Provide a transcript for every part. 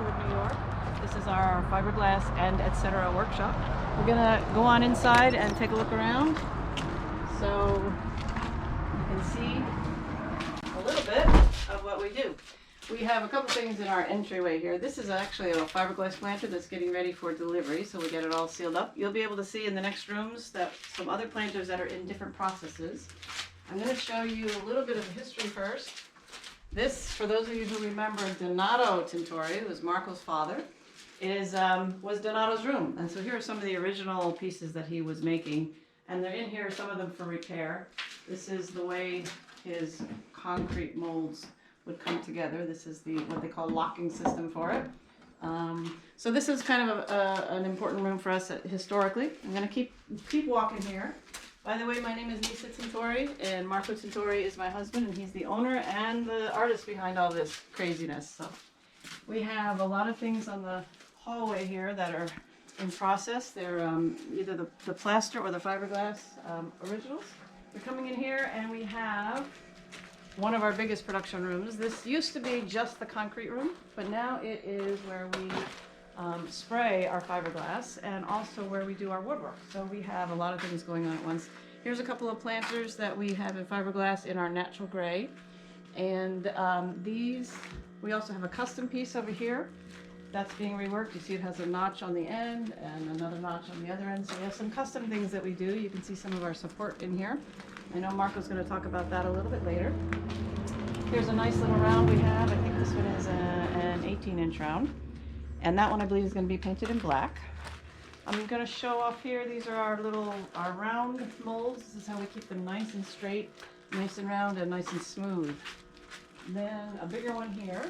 Lakewood, New York. This is our fiberglass and etc. workshop. We're gonna go on inside and take a look around so you can see a little bit of what we do. We have a couple things in our entryway here. This is actually a fiberglass planter that's getting ready for delivery, so we get it all sealed up. You'll be able to see in the next rooms that some other planters that are in different processes. I'm going to show you a little bit of history first. This, for those of you who remember Donato Tintori, who was Marco's father, was Donato's room. And so here are some of the original pieces that he was making. And they're in here, some of them for repair. This is the way his concrete molds would come together. This is what they call locking system for it. So this is kind of an important room for us historically. I'm going to keep walking here. By the way, my name is Nisa Tintori, and Marco Tintori is my husband, and he's the owner and the artist behind all this craziness. So we have a lot of things on the hallway here that are in process. They're either the plaster or the fiberglass originals. We're coming in here, and we have one of our biggest production rooms. This used to be just the concrete room, but now it is where we spray our fiberglass and also where we do our woodwork. So we have a lot of things going on at once. Here's a couple of planters that we have in fiberglass in our natural gray. And we also have a custom piece over here that's being reworked. You see it has a notch on the end and another notch on the other end. So we have some custom things that we do. You can see some of our support in here. I know Marco's going to talk about that a little bit later. Here's a nice little round we have. I think this one is an 18-inch round. And that one I believe is going to be painted in black. I'm going to show off here, these are our round molds. This is how we keep them nice and straight, nice and round, and nice and smooth. Then a bigger one here.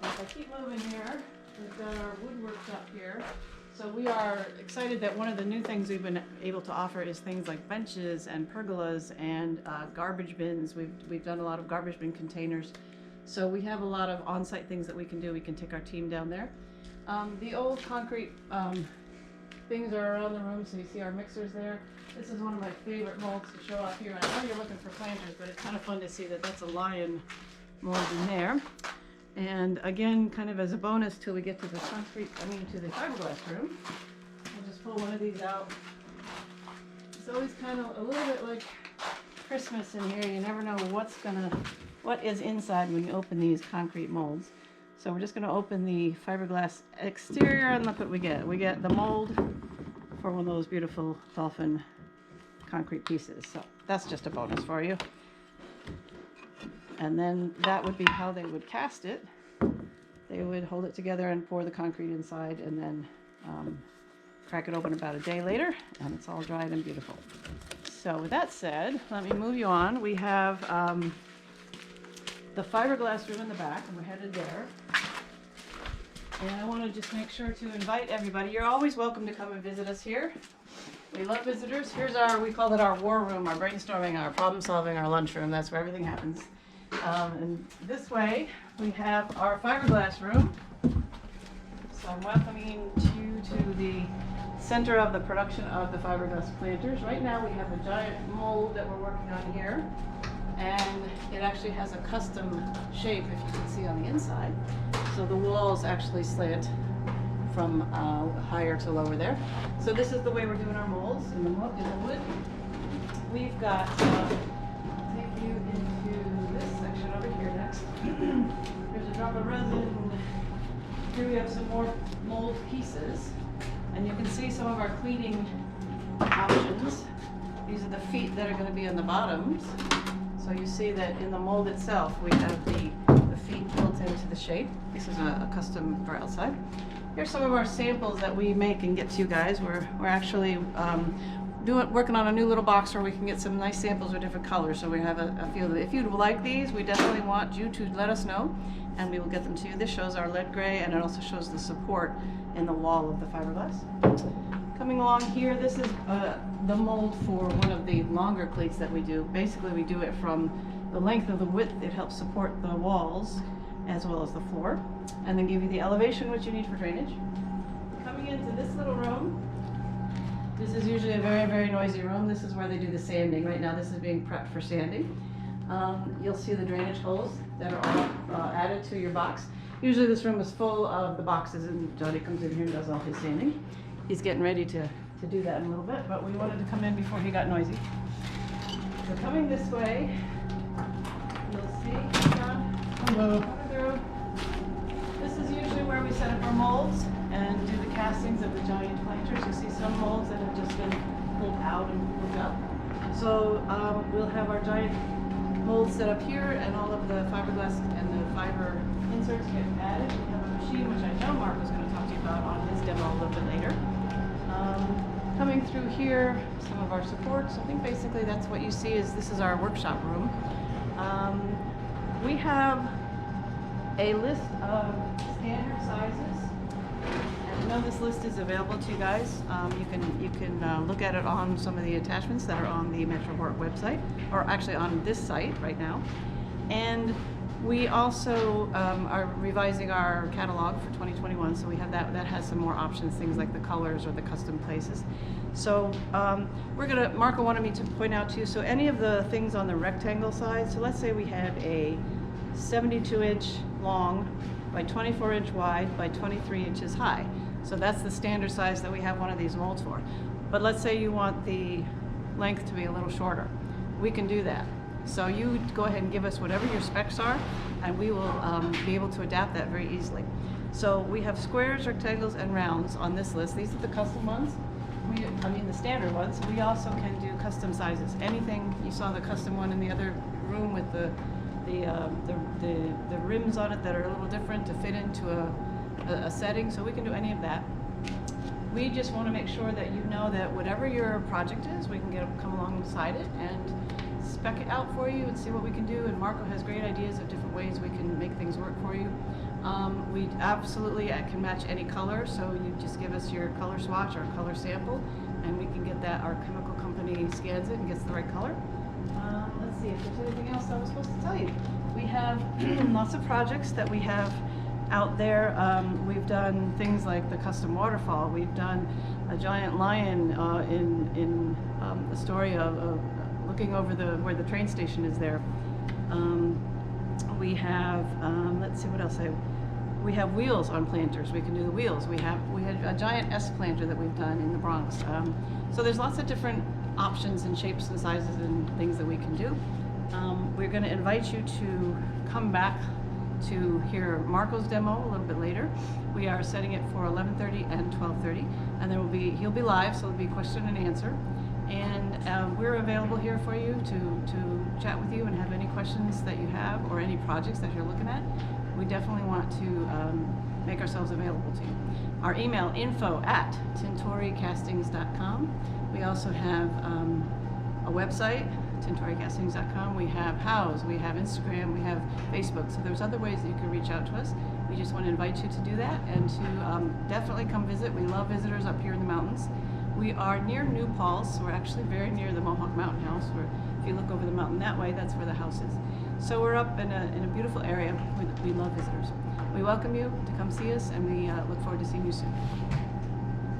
And if I keep moving here, we've got our woodwork up here. So we are excited that one of the new things we've been able to offer is things like benches and pergolas and garbage bins. We've done a lot of garbage bin containers. So we have a lot of on-site things that we can do. We can take our team down there. The old concrete things are around the room, so you see our mixers there. This is one of my favorite molds to show off here. I know you're looking for planters, but it's kind of fun to see that that's a lion mold in there. And again, kind of as a bonus till we get to the to the fiberglass room, I'll just pull one of these out. It's always kind of a little bit like Christmas in here. You never know what is inside when you open these concrete molds. So we're just going to open the fiberglass exterior and look what we get. We get the mold for one of those beautiful dolphin concrete pieces. So that's just a bonus for you. And then that would be how they would cast it. They would hold it together and pour the concrete inside and then crack it open about a day later, and it's all dried and beautiful. So with that said, let me move you on. We have the fiberglass room in the back, and we're headed there. And I want to just make sure to invite everybody. You're always welcome to come and visit us here. We love visitors. Here's we call it our war room, our brainstorming, our problem solving, our lunchroom. That's where everything happens. And this way, we have our fiberglass room. So I'm welcoming you to the center of the production of the fiberglass planters. Right now we have a giant mold that we're working on here. And it actually has a custom shape, if you can see on the inside. So the walls actually slant from higher to lower there. So this is the way we're doing our molds in the wood. We've got, I'll take you into this section over here next. There's a drop of resin. Here we have some more mold pieces. And you can see some of our cleaning options. These are the feet that are going to be on the bottoms. So you see that in the mold itself, we have the feet built into the shape. This is a custom for outside. Here's some of our samples that we make and get to you guys. We're actually working on a new little box where we can get some nice samples with different colors. So we have a few of them. If you'd like these, we definitely want you to let us know, and we will get them to you. This shows our lead gray, and it also shows the support in the wall of the fiberglass. Coming along here, this is the mold for one of the longer cleats that we do. Basically, we do it from the length of the width. It helps support the walls as well as the floor, and then give you the elevation which you need for drainage. Coming into this little room, this is usually a very, very noisy room. This is where they do the sanding. Right now, this is being prepped for sanding. You'll see the drainage holes that are all added to your box. Usually this room is full of the boxes and Johnny comes in here and does all his sanding. He's getting ready to do that in a little bit, but we wanted to come in before he got noisy. So coming this way, you'll see, John, Hello. through. This is usually where we set up our molds and do the castings of the giant planters. You see some molds that have just been pulled out and hooked up. So we'll have our giant molds set up here and all of the fiberglass and the fiber inserts get added. We have a machine, which I know Mark was going to talk to you about on his demo a little bit later. Coming through here, some of our supports. I think basically that's what you see is this is our workshop room. We have a list of standard sizes. And I know this list is available to you guys. You can look at it on some of the attachments that are on the Metroport website, or actually on this site right now. And we also are revising our catalog for 2021, so we have that has some more options, things like the colors or the custom places. So Marco wanted me to point out to you, so any of the things on the rectangle side, so let's say we have a 72-inch long by 24-inch wide by 23 inches high. So that's the standard size that we have one of these molds for. But let's say you want the length to be a little shorter. We can do that. So you go ahead and give us whatever your specs are, and we will be able to adapt that very easily. So we have squares, rectangles, and rounds on this list. These are the custom ones. The standard ones. We also can do custom sizes. Anything, you saw the custom one in the other room with the rims on it that are a little different to fit into a setting, so we can do any of that. We just want to make sure that you know that whatever your project is, we can come alongside it and spec it out for you and see what we can do. And Marco has great ideas of different ways we can make things work for you. We absolutely can match any color, so you just give us your color swatch or color sample, and we can get that. Our chemical company scans it and gets the right color. Let's see if there's anything else I was supposed to tell you. We have lots of projects that we have out there. We've done things like the custom waterfall. We've done a giant lion in the story of looking over where the train station is there. We have let's see what else. We have wheels on planters. We can do the wheels. We had a giant S planter that we've done in the Bronx. So there's lots of different options and shapes and sizes and things that we can do. We're going to invite you to come back to hear Marco's demo a little bit later. We are setting it for 11:30 and 12:30, and he'll be live, so there'll be question and answer. And we're available here for you to chat with you and have any questions that you have or any projects that you're looking at. We definitely want to make ourselves available to you. Our email, info@tintoricastings.com. We also have a website, tintoricastings.com. We have House, we have Instagram, we have Facebook. So there's other ways that you can reach out to us. We just want to invite you to do that and to definitely come visit. We love visitors up here in the mountains. We are near New Paltz. We're actually very near the Mohawk Mountain House, where if you look over the mountain that way, that's where the house is. So we're up in a beautiful area. We love visitors. We welcome you to come see us, and we look forward to seeing you soon.